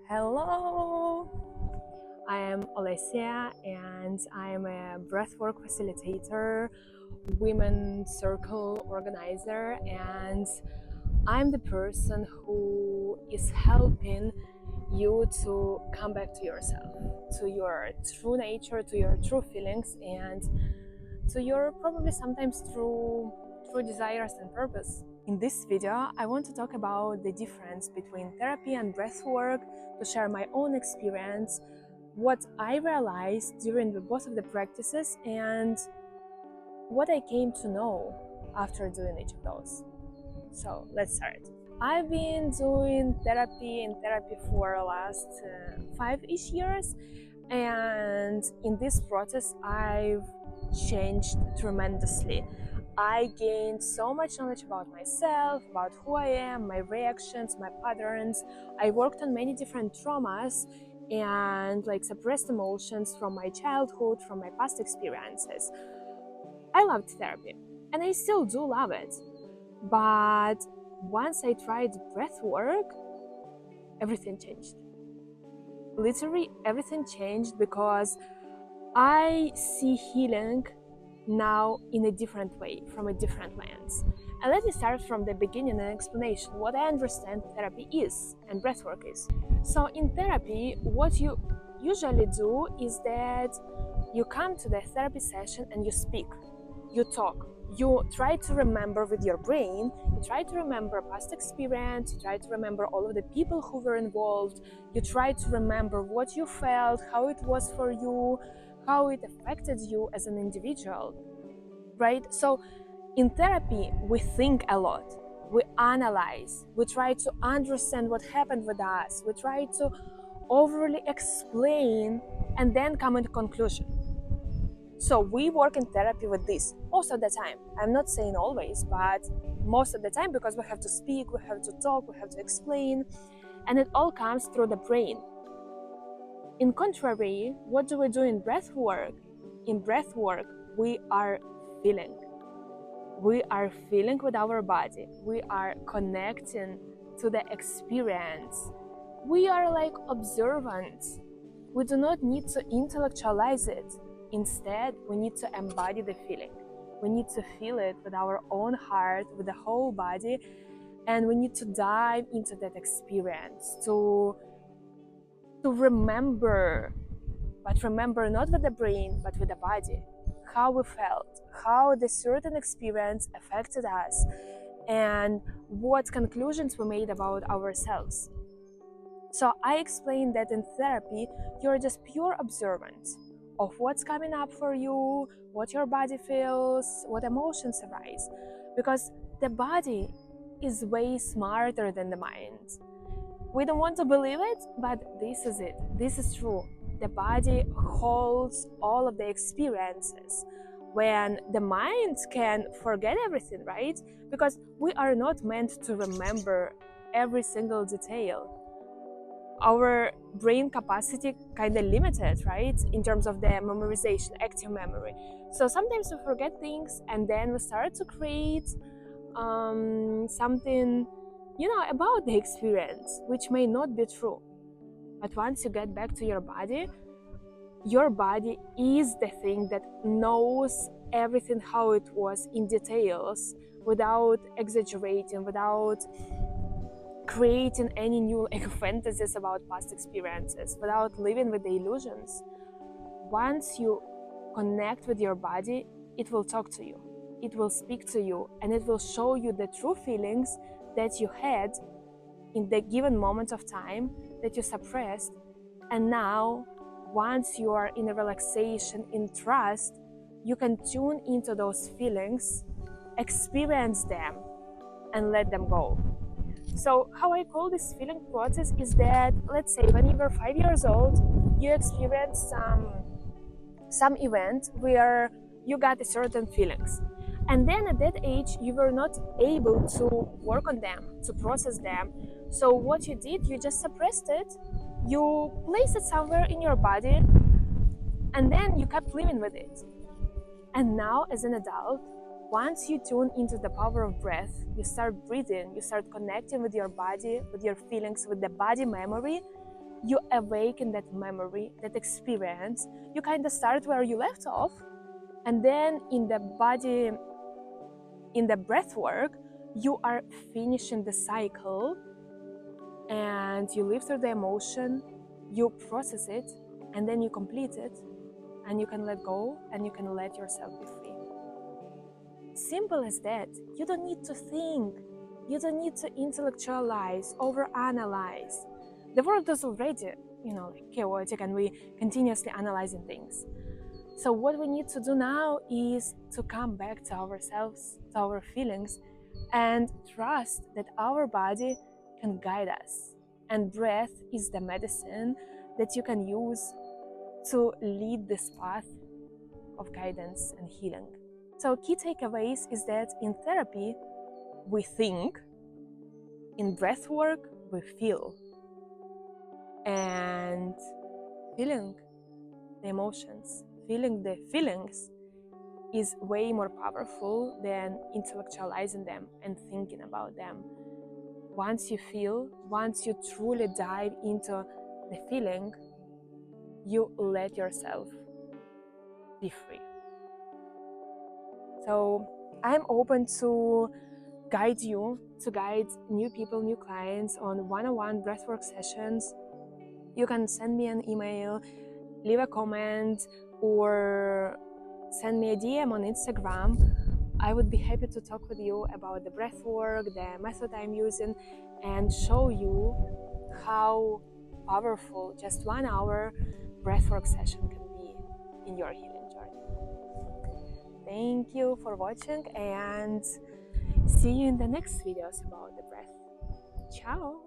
Hello, I am Olesia and I am a breathwork facilitator, women circle organizer, and I'm the person who is helping you to come back to yourself, to your true nature, to your true feelings, and to your probably sometimes true desires and purpose. In this video, I want to talk about the difference between therapy and breathwork, to share my own experience, what I realized during both of the practices, and what I came to know after doing each of those. So let's start. I've been doing therapy for the last 5-ish years, and in this process I've changed tremendously. I gained so much knowledge about myself, about who I am, my reactions, my patterns. I worked on many different traumas and suppressed emotions from my childhood, from my past experiences. I loved therapy and I still do love it. But once I tried breath work, everything changed. Literally everything changed because I see healing now in a different way, from a different lens. And let me start from the beginning and explanation what I understand therapy is and breathwork is. So in therapy, what you usually do is that you come to the therapy session and you speak, you talk, you try to remember with your brain, you try to remember past experience, you try to remember all of the people who were involved, you try to remember what you felt, how it was for you, how it affected you as an individual, right? So in therapy, we think a lot, we analyze, we try to understand what happened with us, we try to overly explain and then come to conclusion. So we work in therapy with this most of the time. I'm not saying always, but most of the time, because we have to speak, we have to talk, we have to explain, and it all comes through the brain. In contrary, what do we do in breath work? In breath work, we are feeling. We are feeling with our body. We are connecting to the experience. We are like observant. We do not need to intellectualize it. Instead, we need to embody the feeling. We need to feel it with our own heart, with the whole body, and we need to dive into that experience to remember, but remember not with the brain, but with the body, how we felt, how the certain experience affected us, and what conclusions we made about ourselves. So I explained that in therapy, you're just pure observant of what's coming up for you, what your body feels, what emotions arise, because the body is way smarter than the mind. We don't want to believe it, but this is it. This is true. The body holds all of the experiences when the mind can forget everything, right? Because we are not meant to remember every single detail. Our brain capacity kind of limited, right, in terms of the memorization, active memory. So sometimes we forget things and then we start to create something, about the experience, which may not be true. But once you get back to your body is the thing that knows everything how it was in details, without exaggerating, without creating any new fantasies about past experiences, without living with the illusions. Once you connect with your body, it will talk to you, it will speak to you, and it will show you the true feelings that you had in the given moment of time that you suppressed. And now, once you are in a relaxation, in trust, you can tune into those feelings, experience them, and let them go. So how I call this feeling process is that, let's say when you were 5 years old, you experienced some event where you got a certain feelings. And then at that age, you were not able to work on them, to process them. So what you did, you just suppressed it, you placed it somewhere in your body, and then you kept living with it. And now as an adult, once you tune into the power of breath, you start breathing, you start connecting with your body, with your feelings, with the body memory, you awaken that memory, that experience. You kind of start where you left off, and then in the body, in the breath work, you are finishing the cycle, and you live through the emotion, you process it, and then you complete it, and you can let go, and you can let yourself be free. Simple as that. You don't need to think. You don't need to intellectualize, overanalyze. The world is already, chaotic, and we continuously analyzing things. So what we need to do now is to come back to ourselves, to our feelings, and trust that our body can guide us. And breath is the medicine that you can use to lead this path of guidance and healing. So key takeaways is that in therapy, we think, in breath work, we feel. And feeling the emotions, feeling the feelings is way more powerful than intellectualizing them and thinking about them. Once you feel, once you truly dive into the feeling, you let yourself be free. So I'm open to guide you, to guide new people, new clients on one-on-one breathwork sessions. You can send me an email, leave a comment, or send me a DM on Instagram. I would be happy to talk with you about the breathwork, the method I'm using, and show you how powerful just 1 hour breathwork session can be in your healing journey. Thank you for watching, and see you in the next videos about the breath. Ciao!